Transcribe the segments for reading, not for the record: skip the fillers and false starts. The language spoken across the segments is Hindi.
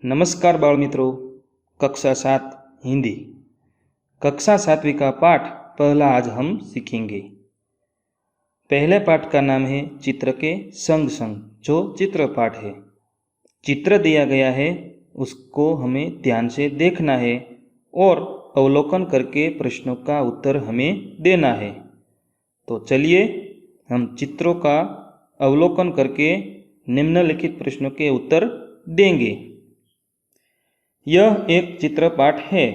नमस्कार बाल मित्रों। कक्षा 7 हिंदी कक्षा 7वीं का पाठ पहला आज हम सीखेंगे। पहले पाठ का नाम है चित्र के संग संग, जो चित्र पाठ है। चित्र दिया गया है, उसको हमें ध्यान से देखना है और अवलोकन करके प्रश्नों का उत्तर हमें देना है। तो चलिए हम चित्रों का अवलोकन करके निम्नलिखित प्रश्नों के उत्तर देंगे। यह एक चित्रपाठ है।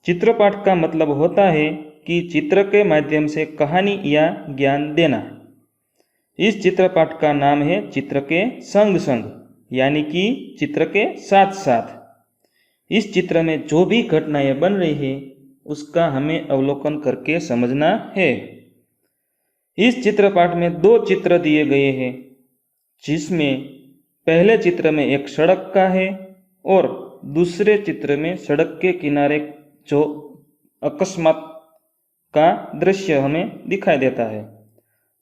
चित्रपाठ का मतलब होता है कि चित्र के माध्यम से कहानी या ज्ञान देना। इस चित्रपाठ का नाम है चित्र के संग संग, यानी कि चित्र के साथ साथ। इस चित्र में जो भी घटनाएं बन रही है उसका हमें अवलोकन करके समझना है। इस चित्रपाठ में 2 चित्र दिए गए हैं, जिसमें पहले चित्र में एक सड़क का है और दूसरे चित्र में सड़क के किनारे जो अकस्मात का दृश्य हमें दिखाई देता है।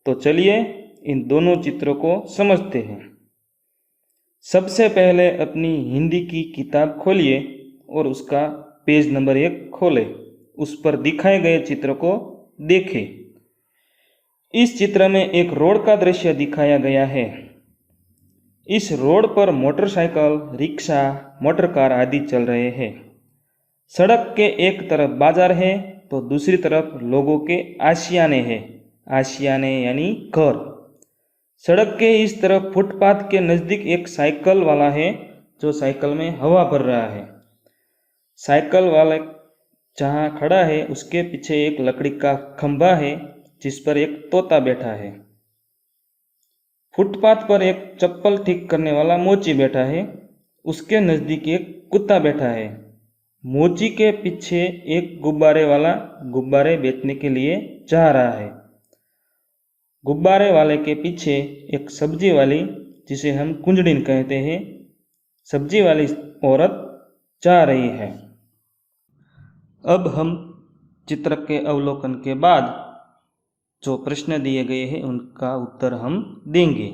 तो चलिए इन दोनों चित्रों को समझते हैं। सबसे पहले अपनी हिंदी की किताब खोलिए और उसका पेज नंबर 1 खोलें। उस पर दिखाए गए चित्र को देखें। इस चित्र में एक रोड का दृश्य दिखाया गया है। इस रोड पर मोटरसाइकिल, रिक्शा, मोटर कार आदि चल रहे हैं। सड़क के एक तरफ बाजार है तो दूसरी तरफ लोगों के आशियाने हैं। आशियाने यानी घर। सड़क के इस तरफ फुटपाथ के नज़दीक एक साइकिल वाला है जो साइकिल में हवा भर रहा है। साइकिल वाला जहाँ खड़ा है उसके पीछे एक लकड़ी का खंभा है जिस पर एक तोता बैठा है। फुटपाथ पर एक चप्पल ठीक करने वाला मोची बैठा है। उसके नज़दीक एक कुत्ता बैठा है। मोची के पीछे एक गुब्बारे वाला गुब्बारे बेचने के लिए जा रहा है। गुब्बारे वाले के पीछे एक सब्जी वाली, जिसे हम कुंजड़िन कहते हैं, सब्जी वाली औरत जा रही है। अब हम चित्र के अवलोकन के बाद जो प्रश्न दिए गए हैं उनका उत्तर हम देंगे।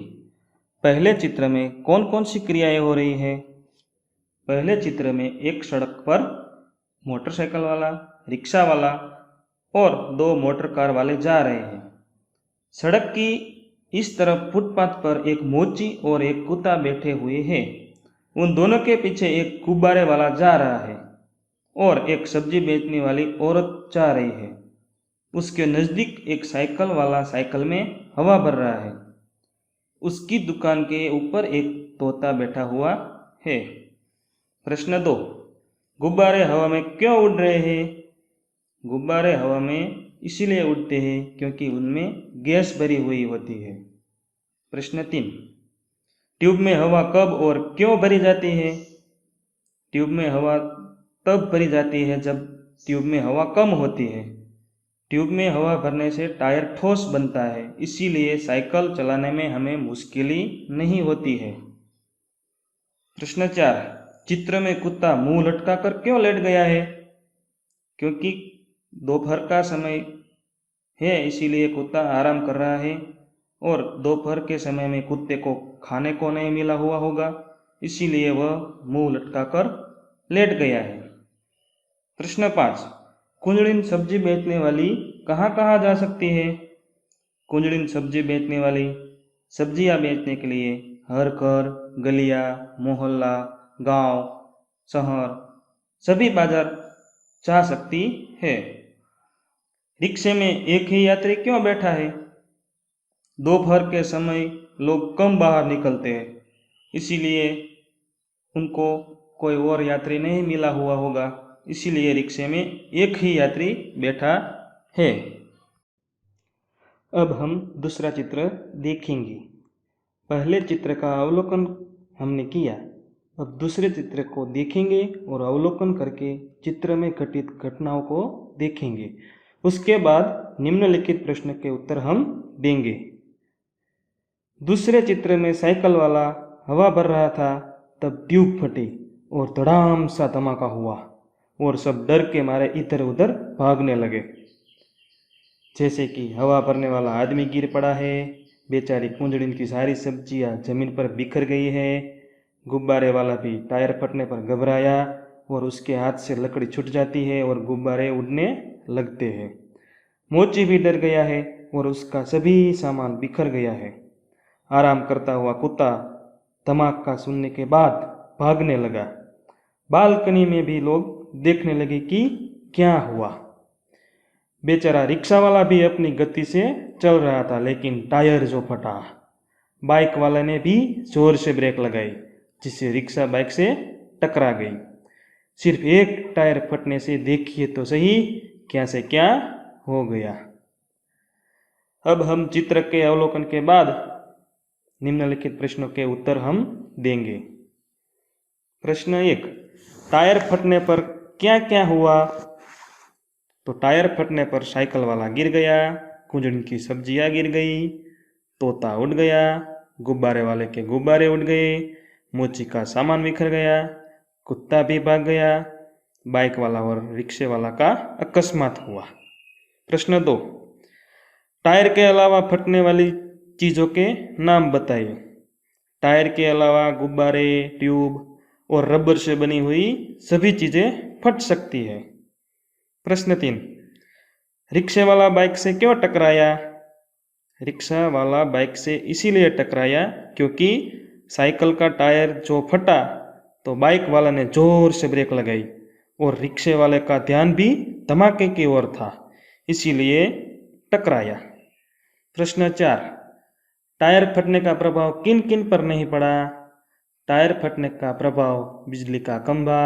पहले चित्र में कौन कौन सी क्रियाएं हो रही है? पहले चित्र में एक सड़क पर मोटरसाइकिल वाला, रिक्शा वाला और 2 मोटर कार वाले जा रहे हैं। सड़क की इस तरफ फुटपाथ पर एक मोची और एक कुत्ता बैठे हुए हैं। उन दोनों के पीछे एक गुब्बारे वाला जा रहा है और एक सब्जी बेचने वाली औरत जा रही है। उसके नज़दीक एक साइकिल वाला साइकिल में हवा भर रहा है। उसकी दुकान के ऊपर एक तोता बैठा हुआ है। प्रश्न 2, गुब्बारे हवा में क्यों उड़ रहे हैं? गुब्बारे हवा में इसीलिए उड़ते हैं क्योंकि उनमें गैस भरी हुई होती है। प्रश्न 3, ट्यूब में हवा कब और क्यों भरी जाती है? ट्यूब में हवा तब भरी जाती है जब ट्यूब में हवा कम होती है। ट्यूब में हवा भरने से टायर ठोस बनता है, इसीलिए साइकिल चलाने में हमें मुश्किल नहीं होती है। प्रश्न 4, चित्र में कुत्ता मुंह लटकाकर क्यों लेट गया है? क्योंकि दोपहर का समय है, इसीलिए कुत्ता आराम कर रहा है और दोपहर के समय में कुत्ते को खाने को नहीं मिला हुआ होगा, इसीलिए वह मुंह लटकाकर लेट गया है। प्रश्न 5, कुंजड़िन सब्जी बेचने वाली कहाँ कहाँ जा सकती है? कुंजड़िन सब्जी बेचने वाली सब्जियाँ बेचने के लिए हर घर, गलिया, मोहल्ला, गांव, शहर, सभी बाजार जा सकती है। रिक्शे में एक ही यात्री क्यों बैठा है? दोपहर के समय लोग कम बाहर निकलते हैं, इसीलिए उनको कोई और यात्री नहीं मिला हुआ होगा, इसीलिए रिक्शे में एक ही यात्री बैठा है। अब हम दूसरा चित्र देखेंगे। पहले चित्र का अवलोकन हमने किया, अब दूसरे चित्र को देखेंगे और अवलोकन करके चित्र में घटित घटनाओं को देखेंगे। उसके बाद निम्नलिखित प्रश्न के उत्तर हम देंगे। दूसरे चित्र में साइकिल वाला हवा भर रहा था, तब ट्यूब फटी और धड़ाम सा धमाका हुआ और सब डर के मारे इधर उधर भागने लगे। जैसे कि हवा भरने वाला आदमी गिर पड़ा है, बेचारी कुंजड़िन की सारी सब्जियां जमीन पर बिखर गई है, गुब्बारे वाला भी टायर फटने पर घबराया और उसके हाथ से लकड़ी छूट जाती है और गुब्बारे उड़ने लगते हैं। मोची भी डर गया है और उसका सभी सामान बिखर गया है। आराम करता हुआ कुत्ता धमाका सुनने के बाद भागने लगा। बालकनी में भी लोग देखने लगे कि क्या हुआ। बेचारा रिक्शा वाला भी अपनी गति से चल रहा था, लेकिन टायर जो फटा। बाइक वाले ने भी जोर से ब्रेक लगाई, जिससे रिक्शा बाइक से टकरा गई। सिर्फ एक टायर फटने से देखिए तो सही क्या से क्या हो गया। अब हम चित्र के अवलोकन के बाद निम्नलिखित प्रश्नों के उत्तर हम देंगे। प्रश्न 1, टायर फटने पर क्या क्या हुआ? तो टायर फटने पर साइकिल वाला गिर गया, कुंजड़ी की सब्जियां गिर गई, तोता उड़ गया, गुब्बारे वाले के गुब्बारे उड़ गए, मोची का सामान बिखर गया, कुत्ता भी भाग गया, बाइक वाला और रिक्शे वाला का अकस्मात हुआ। प्रश्न 2, टायर के अलावा फटने वाली चीज़ों के नाम बताइए। टायर के अलावा गुब्बारे, ट्यूब और रबर से बनी हुई सभी चीज़ें फट सकती है। प्रश्न 3, रिक्शे वाला बाइक से क्यों टकराया? रिक्शा वाला बाइक से इसीलिए टकराया क्योंकि साइकिल का टायर जो फटा तो बाइक वाला ने जोर से ब्रेक लगाई और रिक्शे वाले का ध्यान भी धमाके की ओर था, इसीलिए टकराया। प्रश्न 4, टायर फटने का प्रभाव किन किन पर नहीं पड़ा? टायर फटने का प्रभाव बिजली का खंभा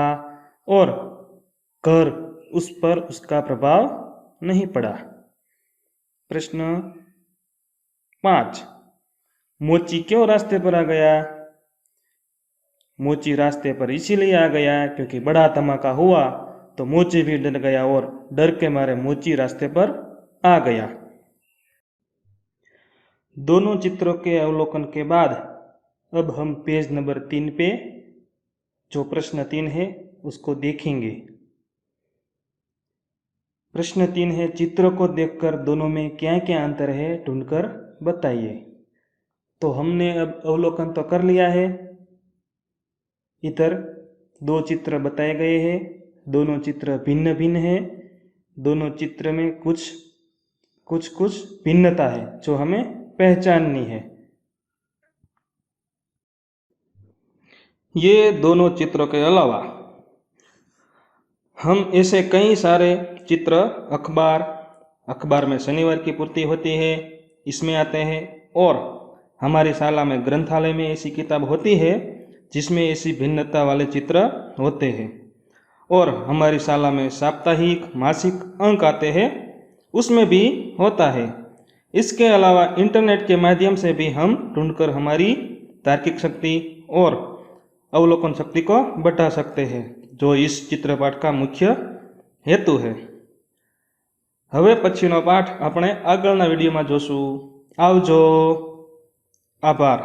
और घर, उस पर उसका प्रभाव नहीं पड़ा। प्रश्न 5, मोची क्यों रास्ते पर आ गया? मोची रास्ते पर इसीलिए आ गया क्योंकि बड़ा धमाका हुआ तो मोची भी डर गया और डर के मारे मोची रास्ते पर आ गया। दोनों चित्रों के अवलोकन के बाद अब हम पेज नंबर 3 पे जो प्रश्न 3 है उसको देखेंगे। प्रश्न 3 है, चित्र को देखकर दोनों में क्या क्या अंतर है ढूंढकर बताइए। तो हमने अब अवलोकन तो कर लिया है। इधर 2 चित्र बताए गए हैं, दोनों चित्र भिन्न भिन्न हैं, दोनों चित्र में कुछ भिन्नता है जो हमें पहचाननी है। ये दोनों चित्रों के अलावा हम ऐसे कई सारे चित्र अखबार में शनिवार की पूर्ति होती है, इसमें आते हैं, और हमारी शाला में ग्रंथालय में ऐसी किताब होती है जिसमें ऐसी भिन्नता वाले चित्र होते हैं, और हमारी शाला में साप्ताहिक मासिक अंक आते हैं, उसमें भी होता है। इसके अलावा इंटरनेट के माध्यम से भी हम ढूंढकर हमारी तार्किक शक्ति और अवलोकन शक्ति को बढ़ा सकते हैं, जो इस चित्रपाठ का मुख्य हेतु है। હવે પછીનો પાઠ આપણે આગળના વિડીયોમાં જોશું। આવજો। આભાર।